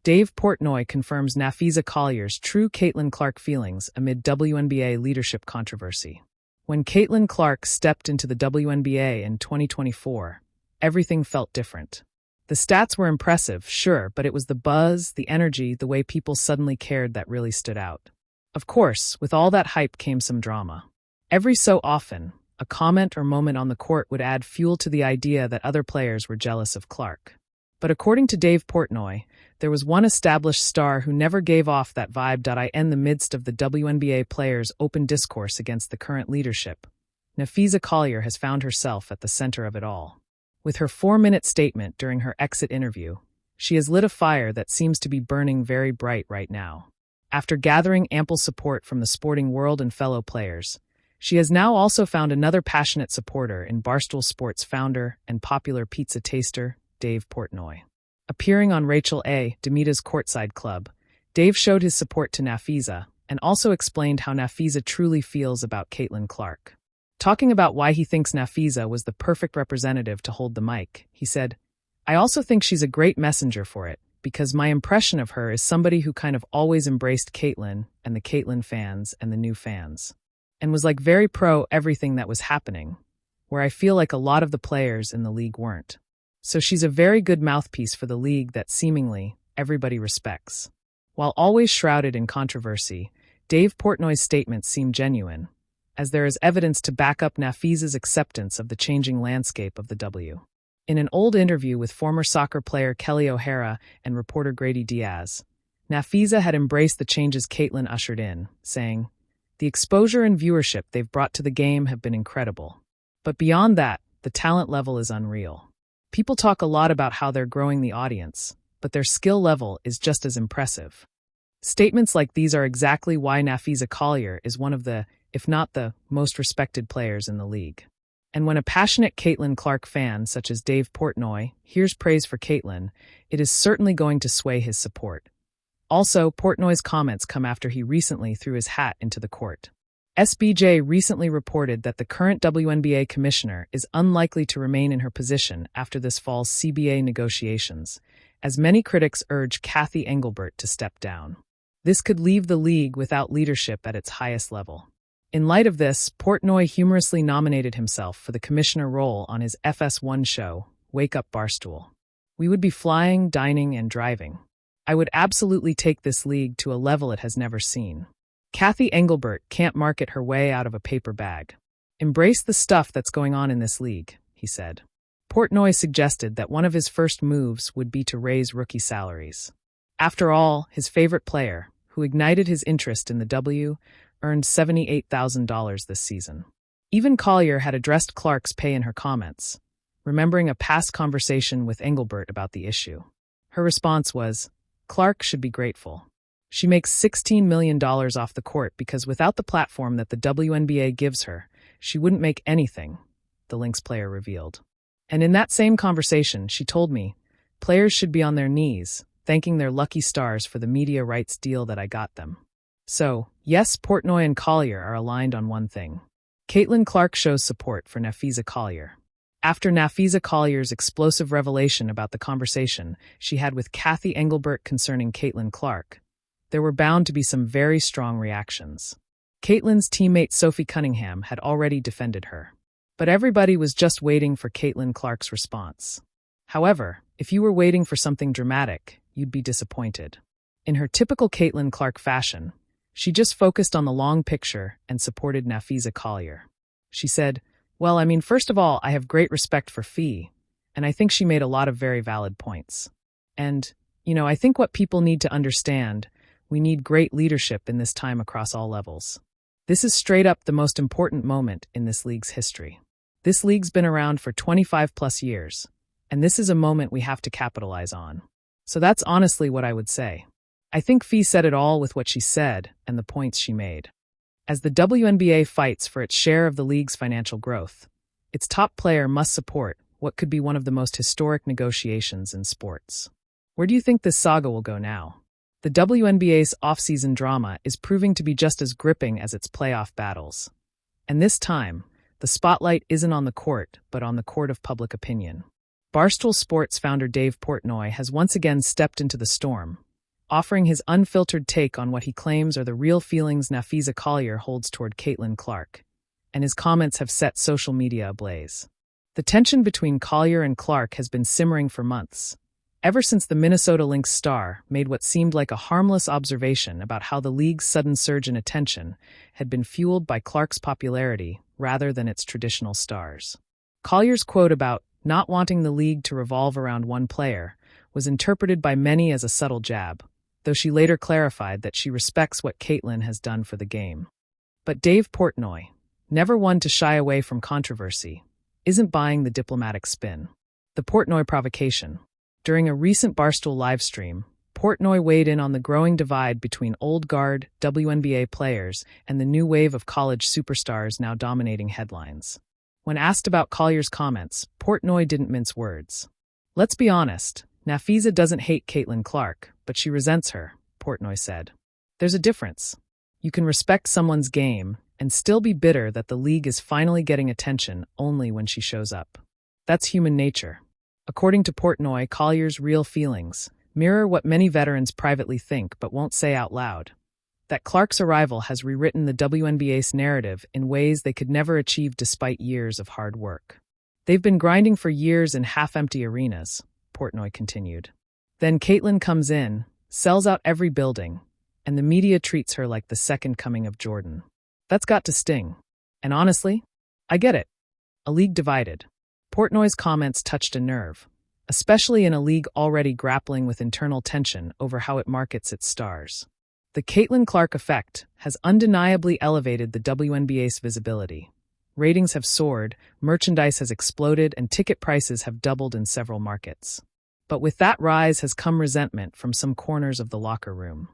Dave Portnoy confirms Napheesa Collier's true Caitlin Clark feelings amid WNBA leadership controversy. When Caitlin Clark stepped into the WNBA in 2024, everything felt different. The stats were impressive, sure, but it was the buzz, the energy, the way people suddenly cared that really stood out. Of course, with all that hype came some drama. Every so often, a comment or moment on the court would add fuel to the idea that other players were jealous of Clark. But according to Dave Portnoy, there was one established star who never gave off that vibe. In the midst of the WNBA players' open discourse against the current leadership, Napheesa Collier has found herself at the center of it all. With her 4-minute statement during her exit interview, she has lit a fire that seems to be burning very bright right now. After gathering ample support from the sporting world and fellow players, she has now also found another passionate supporter in Barstool Sports founder and popular pizza taster, Dave Portnoy. Appearing on Rachel A. Demita's Courtside Club, Dave showed his support to Napheesa and also explained how Napheesa truly feels about Caitlin Clark. Talking about why he thinks Napheesa was the perfect representative to hold the mic, he said, "I also think she's a great messenger for it, because my impression of her is somebody who kind of always embraced Caitlin and the Caitlin fans and the new fans, and was like very pro everything that was happening, where I feel like a lot of the players in the league weren't. So she's a very good mouthpiece for the league that seemingly everybody respects." While always shrouded in controversy, Dave Portnoy's statements seem genuine, as there is evidence to back up Napheesa's acceptance of the changing landscape of the W. In an old interview with former soccer player Kelly O'Hara and reporter Grady Diaz, Napheesa had embraced the changes Caitlin ushered in, saying, "The exposure and viewership they've brought to the game have been incredible. But beyond that, the talent level is unreal. People talk a lot about how they're growing the audience, but their skill level is just as impressive." Statements like these are exactly why Napheesa Collier is one of the, if not the, most respected players in the league. And when a passionate Caitlin Clark fan such as Dave Portnoy hears praise for Caitlin, it is certainly going to sway his support. Also, Portnoy's comments come after he recently threw his hat into the court. SBJ recently reported that the current WNBA commissioner is unlikely to remain in her position after this fall's CBA negotiations, as many critics urge Cathy Engelbert to step down. This could leave the league without leadership at its highest level. In light of this, Portnoy humorously nominated himself for the commissioner role on his FS1 show, Wake Up Barstool. "We would be flying, dining, and driving. I would absolutely take this league to a level it has never seen. Cathy Engelbert can't market her way out of a paper bag. Embrace the stuff that's going on in this league," he said. Portnoy suggested that one of his first moves would be to raise rookie salaries. After all, his favorite player, who ignited his interest in the W, earned $78,000 this season. Even Collier had addressed Clark's pay in her comments, remembering a past conversation with Engelbert about the issue. Her response was, "Clark should be grateful. She makes $16 million off the court because without the platform that the WNBA gives her, she wouldn't make anything," the Lynx player revealed. And in that same conversation, she told me, "Players should be on their knees, thanking their lucky stars for the media rights deal that I got them." So, yes, Portnoy and Collier are aligned on one thing. Caitlin Clark shows support for Napheesa Collier. After Napheesa Collier's explosive revelation about the conversation she had with Cathy Engelbert concerning Caitlin Clark, there were bound to be some very strong reactions. Caitlin's teammate Sophie Cunningham had already defended her. But everybody was just waiting for Caitlin Clark's response. However, if you were waiting for something dramatic, you'd be disappointed. In her typical Caitlin Clark fashion, she just focused on the long picture and supported Napheesa Collier. She said, "Well, first of all, I have great respect for Fee, and I think she made a lot of very valid points. And, I think what people need to understand, we need great leadership in this time across all levels. This is straight up the most important moment in this league's history. This league's been around for 25 plus years, and this is a moment we have to capitalize on." So that's honestly what I would say. I think Fee said it all with what she said and the points she made. As the WNBA fights for its share of the league's financial growth, its top player must support what could be one of the most historic negotiations in sports. Where do you think this saga will go now? The WNBA's off-season drama is proving to be just as gripping as its playoff battles. And this time, the spotlight isn't on the court, but on the court of public opinion. Barstool Sports founder Dave Portnoy has once again stepped into the storm, offering his unfiltered take on what he claims are the real feelings Napheesa Collier holds toward Caitlin Clark, and his comments have set social media ablaze. The tension between Collier and Clark has been simmering for months, ever since the Minnesota Lynx star made what seemed like a harmless observation about how the league's sudden surge in attention had been fueled by Clark's popularity rather than its traditional stars. Collier's quote about not wanting the league to revolve around one player was interpreted by many as a subtle jab, though she later clarified that she respects what Caitlin has done for the game. But Dave Portnoy, never one to shy away from controversy, isn't buying the diplomatic spin. The Portnoy provocation. During a recent Barstool livestream, Portnoy weighed in on the growing divide between old guard WNBA players and the new wave of college superstars now dominating headlines. When asked about Collier's comments, Portnoy didn't mince words. "Let's be honest, Napheesa doesn't hate Caitlin Clark, but she resents her," Portnoy said. "There's a difference. You can respect someone's game and still be bitter that the league is finally getting attention only when she shows up. That's human nature." According to Portnoy, Collier's real feelings mirror what many veterans privately think but won't say out loud: that Clark's arrival has rewritten the WNBA's narrative in ways they could never achieve despite years of hard work. "They've been grinding for years in half-empty arenas," Portnoy continued. "Then Caitlin comes in, sells out every building, and the media treats her like the second coming of Jordan. That's got to sting. And honestly, I get it. A league divided." Portnoy's comments touched a nerve, especially in a league already grappling with internal tension over how it markets its stars. The Caitlin Clark effect has undeniably elevated the WNBA's visibility. Ratings have soared, merchandise has exploded, and ticket prices have doubled in several markets. But with that rise has come resentment from some corners of the locker room.